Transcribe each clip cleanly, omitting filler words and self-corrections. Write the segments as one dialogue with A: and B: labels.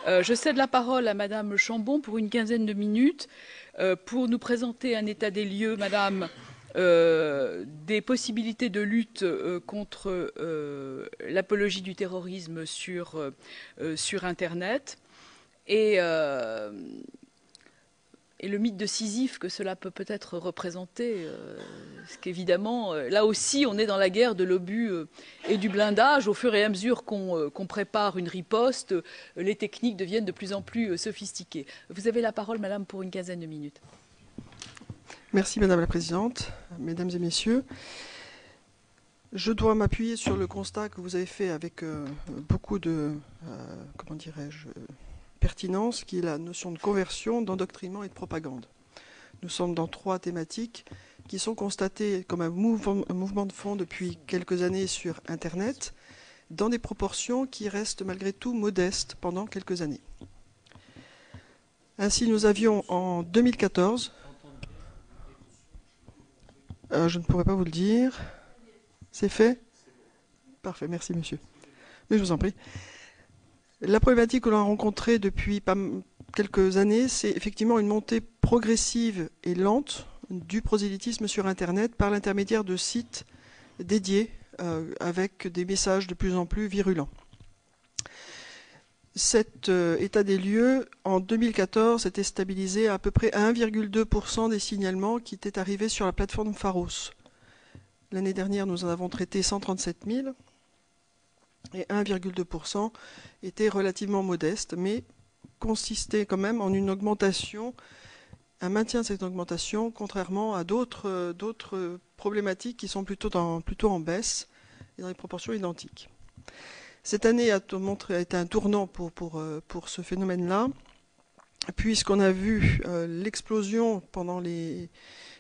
A: Je cède la parole à Madame Chambon pour une quinzaine de minutes pour nous présenter un état des lieux, Madame, des possibilités de lutte contre l'apologie du terrorisme sur Internet et, et le mythe de Sisyphe que cela peut peut-être représenter. Parce qu'évidemment, là aussi, on est dans la guerre de l'obus et du blindage. Au fur et à mesure qu'on prépare une riposte, les techniques deviennent de plus en plus sophistiquées. Vous avez la parole, Madame, pour une quinzaine de minutes.
B: Merci Madame la Présidente, Mesdames et Messieurs. Je dois m'appuyer sur le constat que vous avez fait avec beaucoup de, comment dirais-je, pertinence, qui est la notion de conversion, d'endoctrinement et de propagande. Nous sommes dans 3 thématiques qui sont constatées comme un mouvement de fond depuis quelques années sur Internet, dans des proportions qui restent malgré tout modestes pendant quelques années. Ainsi, nous avions en 2014, je ne pourrais pas vous le dire, c'est fait? Parfait, merci monsieur. Mais je vous en prie. La problématique que l'on a rencontrée depuis quelques années, c'est effectivement une montée progressive et lente du prosélytisme sur Internet par l'intermédiaire de sites dédiés avec des messages de plus en plus virulents. Cet état des lieux, en 2014, était stabilisé à peu près à 1,2% des signalements qui étaient arrivés sur la plateforme Pharos. L'année dernière, nous en avons traité 137 000 et 1,2% était relativement modeste, mais consistait quand même en une augmentation, un maintien de cette augmentation, contrairement à d'autres problématiques qui sont plutôt en baisse et dans des proportions identiques. Cette année a été un tournant pour ce phénomène-là, puisqu'on a vu l'explosion pendant les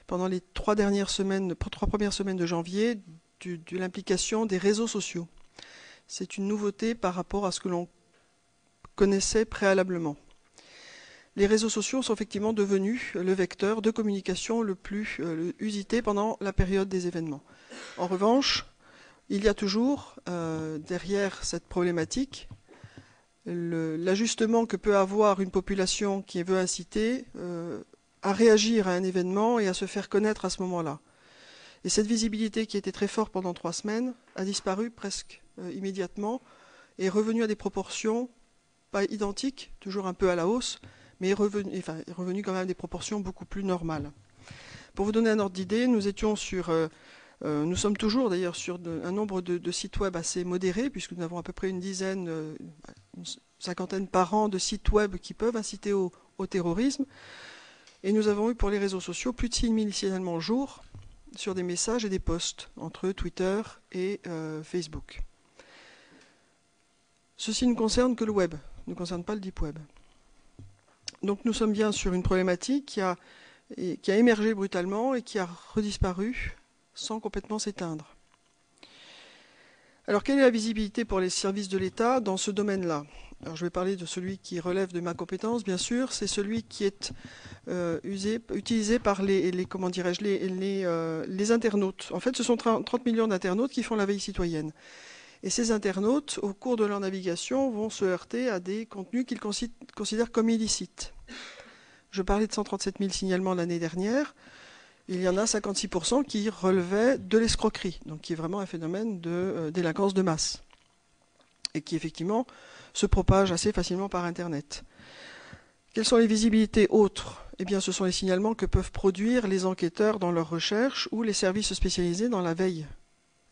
B: 3 premières semaines de janvier de l'implication des réseaux sociaux. C'est une nouveauté par rapport à ce que l'on connaissait préalablement. Les réseaux sociaux sont effectivement devenus le vecteur de communication le plus usité pendant la période des événements. En revanche, il y a toujours derrière cette problématique l'ajustement que peut avoir une population qui veut inciter à réagir à un événement et à se faire connaître à ce moment-là. Et cette visibilité qui était très forte pendant 3 semaines a disparu presque immédiatement et est revenue à des proportions pas identiques, toujours un peu à la hausse, mais est revenue quand même à des proportions beaucoup plus normales. Pour vous donner un ordre d'idée, nous sommes toujours d'ailleurs sur un nombre de sites web assez modéré, puisque nous avons à peu près une cinquantaine par an de sites web qui peuvent inciter au terrorisme. Et nous avons eu pour les réseaux sociaux plus de 6 000 signalements au jour sur des messages et des posts entre Twitter et Facebook. Ceci ne concerne que le web, ne concerne pas le deep web. Donc nous sommes bien sur une problématique qui a émergé brutalement et qui a redisparu sans complètement s'éteindre. Alors quelle est la visibilité pour les services de l'État dans ce domaine-là? Alors je vais parler de celui qui relève de ma compétence, bien sûr, c'est celui qui est utilisé par les internautes. En fait, ce sont 30 millions d'internautes qui font la veille citoyenne. Et ces internautes, au cours de leur navigation, vont se heurter à des contenus qu'ils considèrent comme illicites. Je parlais de 137 000 signalements l'année dernière. Il y en a 56% qui relevaient de l'escroquerie, donc qui est vraiment un phénomène de délinquance de masse, et qui effectivement se propage assez facilement par Internet. Quelles sont les visibilités autres? Eh bien, ce sont les signalements que peuvent produire les enquêteurs dans leurs recherches ou les services spécialisés dans la veille,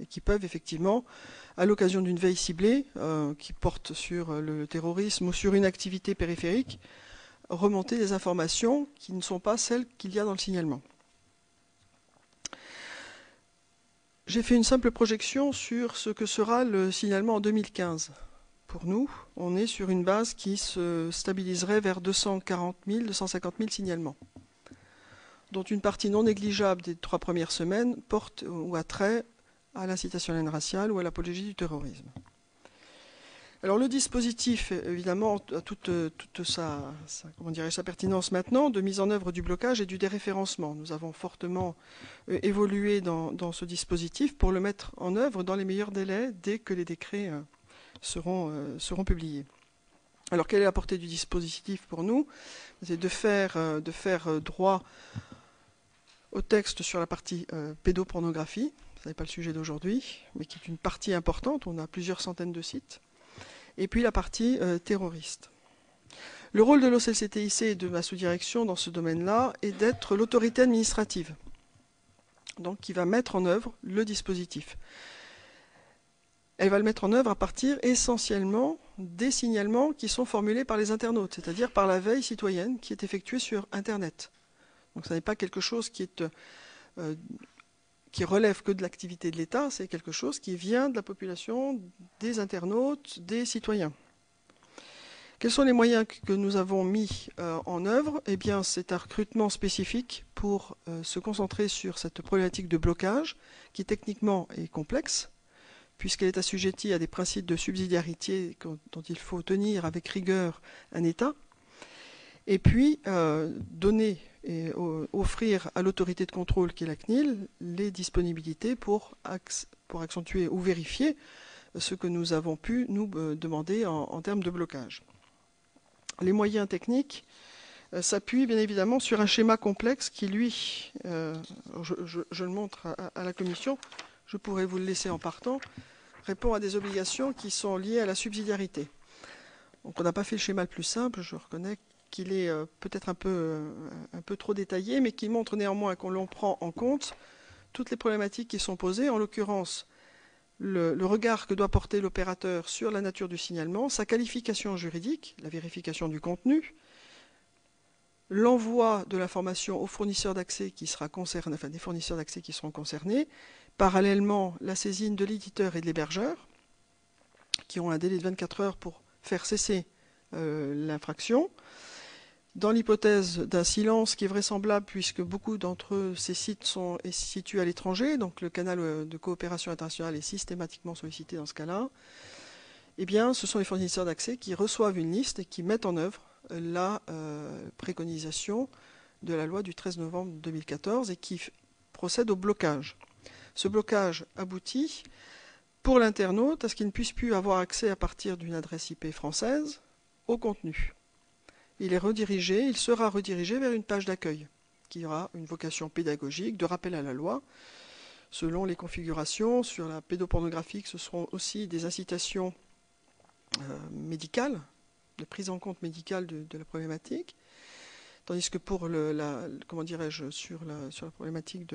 B: et qui peuvent effectivement, à l'occasion d'une veille ciblée, qui porte sur le terrorisme ou sur une activité périphérique, remonter des informations qui ne sont pas celles qu'il y a dans le signalement. J'ai fait une simple projection sur ce que sera le signalement en 2015. Pour nous, on est sur une base qui se stabiliserait vers 240 000, 250 000 signalements, dont une partie non négligeable des 3 premières semaines porte ou a trait à l'incitation à la haine raciale ou à l'apologie du terrorisme. Alors le dispositif, évidemment, a toute sa pertinence maintenant de mise en œuvre du blocage et du déréférencement. Nous avons fortement évolué dans ce dispositif pour le mettre en œuvre dans les meilleurs délais dès que les décrets seront publiés. Alors, quelle est la portée du dispositif pour nous? C'est de faire droit au texte sur la partie pédopornographie. Ce n'est pas le sujet d'aujourd'hui, mais qui est une partie importante. On a plusieurs centaines de sites. Et puis la partie terroriste. Le rôle de l'OCLCTIC et de ma sous-direction dans ce domaine-là est d'être l'autorité administrative, donc qui va mettre en œuvre le dispositif. Elle va le mettre en œuvre à partir essentiellement des signalements qui sont formulés par les internautes, c'est-à-dire par la veille citoyenne qui est effectuée sur Internet. Donc ce n'est pas quelque chose qui relève que de l'activité de l'État, c'est quelque chose qui vient de la population, des internautes, des citoyens. Quels sont les moyens que nous avons mis en œuvre? Eh bien, c'est un recrutement spécifique pour se concentrer sur cette problématique de blocage, qui techniquement est complexe, puisqu'elle est assujettie à des principes de subsidiarité dont il faut tenir avec rigueur un État, et puis donner et offrir à l'autorité de contrôle qui est la CNIL les disponibilités pour accentuer ou vérifier ce que nous avons pu nous demander en termes de blocage. Les moyens techniques s'appuient bien évidemment sur un schéma complexe qui, lui, je le montre à la commission, je pourrais vous le laisser en partant, répond à des obligations qui sont liées à la subsidiarité. Donc on n'a pas fait le schéma le plus simple, je reconnais qu'il est peut-être un peu trop détaillé, mais qui montre néanmoins qu'on l'on prend en compte toutes les problématiques qui sont posées, en l'occurrence le regard que doit porter l'opérateur sur la nature du signalement, sa qualification juridique, la vérification du contenu, l'envoi de l'information aux fournisseurs d'accès qui sera concerné, enfin des fournisseurs d'accès qui seront concernés, parallèlement la saisine de l'éditeur et de l'hébergeur, qui ont un délai de 24 heures pour faire cesser l'infraction. Dans l'hypothèse d'un silence qui est vraisemblable, puisque beaucoup d'entre ces sites sont situés à l'étranger, donc le canal de coopération internationale est systématiquement sollicité dans ce cas-là, eh bien, ce sont les fournisseurs d'accès qui reçoivent une liste et qui mettent en œuvre la préconisation de la loi du 13 novembre 2014 et qui procèdent au blocage. Ce blocage aboutit pour l'internaute à ce qu'il ne puisse plus avoir accès à partir d'une adresse IP française au contenu. Il sera redirigé vers une page d'accueil qui aura une vocation pédagogique, de rappel à la loi. Selon les configurations, sur la pédopornographie, ce seront aussi des incitations médicales, de prise en compte médicale de la problématique. Tandis que pour sur la problématique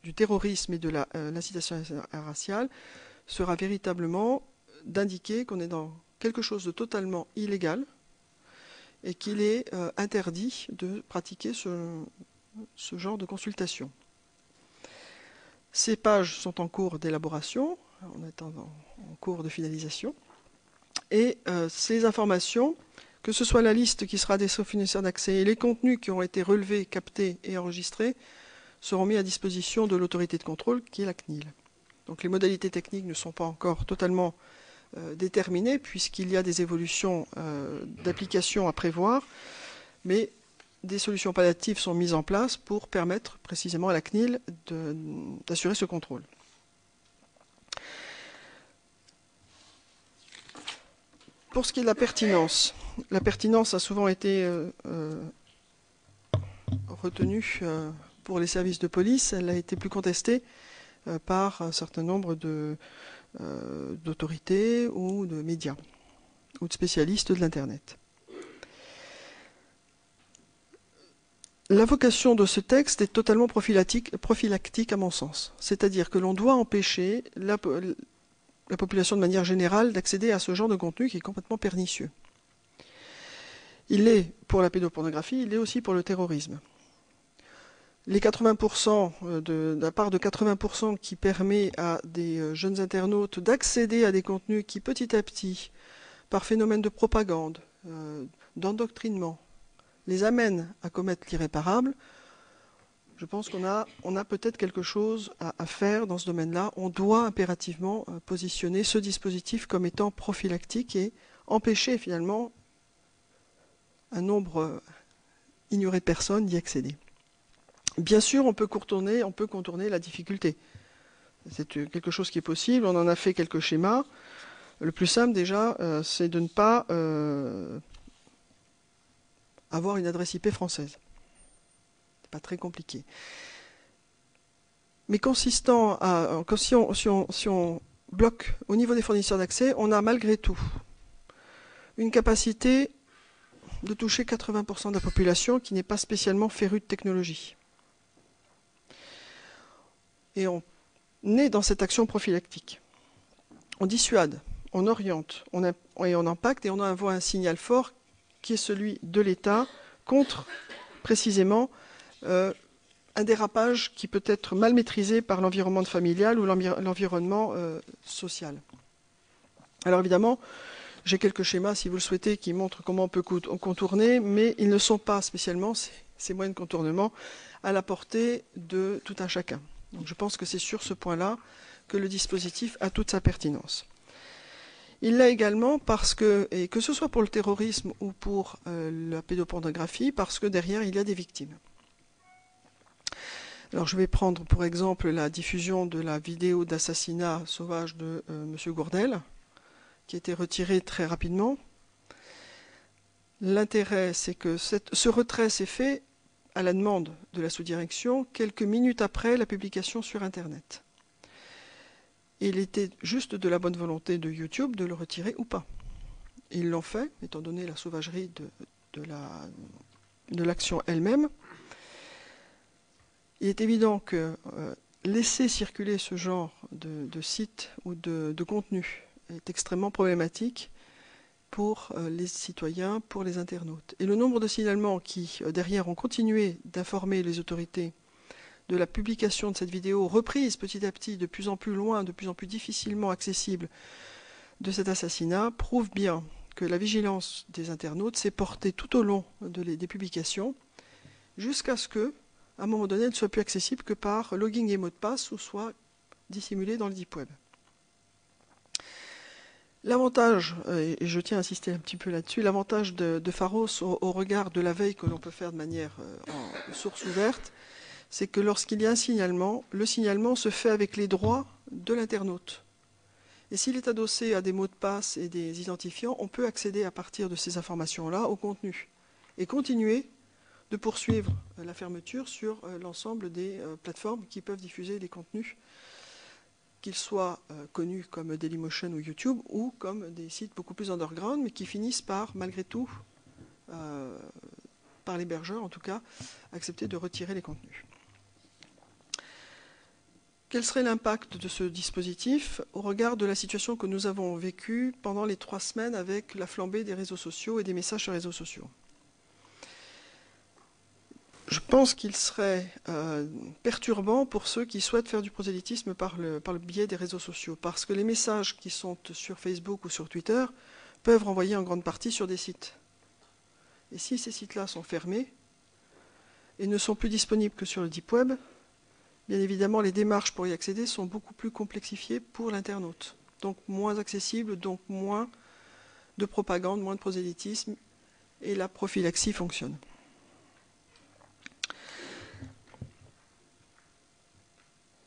B: du terrorisme et de l'incitation raciale, sera véritablement d'indiquer qu'on est dans quelque chose de totalement illégal et qu'il est interdit de pratiquer ce genre de consultation. Ces pages sont en cours d'élaboration, on est en cours de finalisation, et ces informations, que ce soit la liste qui sera des fournisseurs d'accès et les contenus qui ont été relevés, captés et enregistrés, seront mis à disposition de l'autorité de contrôle qui est la CNIL. Donc les modalités techniques ne sont pas encore totalement déterminées puisqu'il y a des évolutions d'application à prévoir, mais des solutions palliatives sont mises en place pour permettre précisément à la CNIL d'assurer ce contrôle. Pour ce qui est de la pertinence a souvent été retenue pour les services de police. Elle a été plus contestée par un certain nombre d'autorités ou de médias ou de spécialistes de l'Internet. La vocation de ce texte est totalement prophylactique à mon sens. C'est-à-dire que l'on doit empêcher la population de manière générale d'accéder à ce genre de contenu qui est complètement pernicieux. Il l'est pour la pédopornographie, il l'est aussi pour le terrorisme. Les 80%, la part de 80% qui permet à des jeunes internautes d'accéder à des contenus qui petit à petit, par phénomène de propagande, d'endoctrinement, les amènent à commettre l'irréparable, je pense qu'on a peut-être quelque chose à faire dans ce domaine-là. On doit impérativement positionner ce dispositif comme étant prophylactique et empêcher finalement un nombre ignoré de personnes d'y accéder. Bien sûr, on peut contourner la difficulté. C'est quelque chose qui est possible. On en a fait quelques schémas. Le plus simple déjà, c'est de ne pas avoir une adresse IP française. C'est pas très compliqué. Mais consistant à, si on bloque au niveau des fournisseurs d'accès, on a malgré tout une capacité de toucher 80% de la population qui n'est pas spécialement férue de technologie. Et on est dans cette action prophylactique. On dissuade, on oriente, et on impacte, et on envoie un signal fort qui est celui de l'État contre, précisément, un dérapage qui peut être mal maîtrisé par l'environnement familial ou l'environnement social. Alors évidemment, j'ai quelques schémas, si vous le souhaitez, qui montrent comment on peut contourner, mais ils ne sont pas spécialement, ces moyens de contournement, à la portée de tout un chacun. Donc je pense que c'est sur ce point-là que le dispositif a toute sa pertinence. Il l'a également parce que, et que ce soit pour le terrorisme ou pour la pédopornographie, parce que derrière il y a des victimes. Alors je vais prendre pour exemple la diffusion de la vidéo d'assassinat sauvage de M. Gourdel, qui a été retirée très rapidement. L'intérêt, c'est que ce retrait s'est fait à la demande de la sous-direction quelques minutes après la publication sur Internet. Il était juste de la bonne volonté de YouTube de le retirer ou pas. Ils l'ont fait, étant donné la sauvagerie de l'action elle-même. Il est évident que laisser circuler ce genre de site ou de contenu est extrêmement problématique pour les citoyens, pour les internautes. Et le nombre de signalements qui, derrière, ont continué d'informer les autorités de la publication de cette vidéo, reprise petit à petit, de plus en plus loin, de plus en plus difficilement accessible, de cet assassinat, prouve bien que la vigilance des internautes s'est portée tout au long des publications, jusqu'à ce que, à un moment donné, elle ne soit plus accessible que par logging et mot de passe, ou soit dissimulée dans le deep web. L'avantage, et je tiens à insister un petit peu là-dessus, l'avantage de Pharos au regard de la veille que l'on peut faire de manière en source ouverte, c'est que lorsqu'il y a un signalement, le signalement se fait avec les droits de l'internaute. Et s'il est adossé à des mots de passe et des identifiants, on peut accéder à partir de ces informations-là au contenu et continuer de poursuivre la fermeture sur l'ensemble des plateformes qui peuvent diffuser les contenus, qu'ils soient connus comme Dailymotion ou YouTube, ou comme des sites beaucoup plus underground, mais qui finissent par, malgré tout, par l'hébergeur en tout cas, accepter de retirer les contenus. Quel serait l'impact de ce dispositif au regard de la situation que nous avons vécue pendant les 3 semaines avec la flambée des réseaux sociaux et des messages sur les réseaux sociaux? Je pense qu'il serait perturbant pour ceux qui souhaitent faire du prosélytisme par le biais des réseaux sociaux, parce que les messages qui sont sur Facebook ou sur Twitter peuvent renvoyer en grande partie sur des sites. Et si ces sites-là sont fermés et ne sont plus disponibles que sur le deep web, bien évidemment les démarches pour y accéder sont beaucoup plus complexifiées pour l'internaute, donc moins accessibles, donc moins de propagande, moins de prosélytisme, et la prophylaxie fonctionne.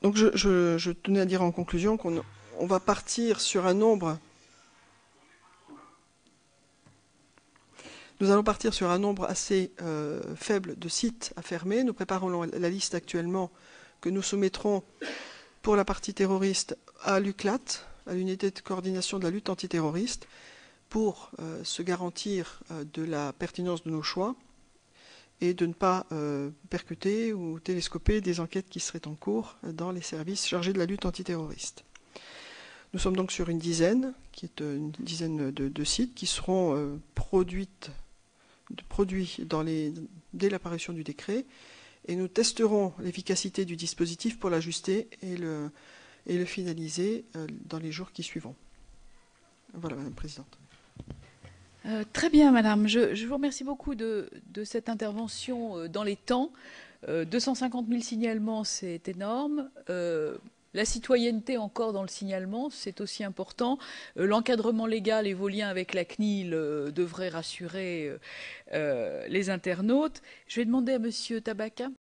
B: Donc je tenais à dire en conclusion qu'on va partir sur un nombre. Nous allons partir sur un nombre assez faible de sites à fermer. Nous préparons la liste actuellement que nous soumettrons pour la partie terroriste à l'UCLAT, à l'unité de coordination de la lutte antiterroriste, pour se garantir de la pertinence de nos choix et de ne pas percuter ou télescoper des enquêtes qui seraient en cours dans les services chargés de la lutte antiterroriste. Nous sommes donc sur une dizaine, qui est une dizaine de sites qui seront produits dès l'apparition du décret, et nous testerons l'efficacité du dispositif pour l'ajuster et le finaliser dans les jours qui suivront. Voilà, Madame la Présidente.
A: Très bien, Madame. Je vous remercie beaucoup de cette intervention dans les temps. 250 000 signalements, c'est énorme. La citoyenneté encore dans le signalement, c'est aussi important. L'encadrement légal et vos liens avec la CNIL devraient rassurer les internautes. Je vais demander à Monsieur Tabaka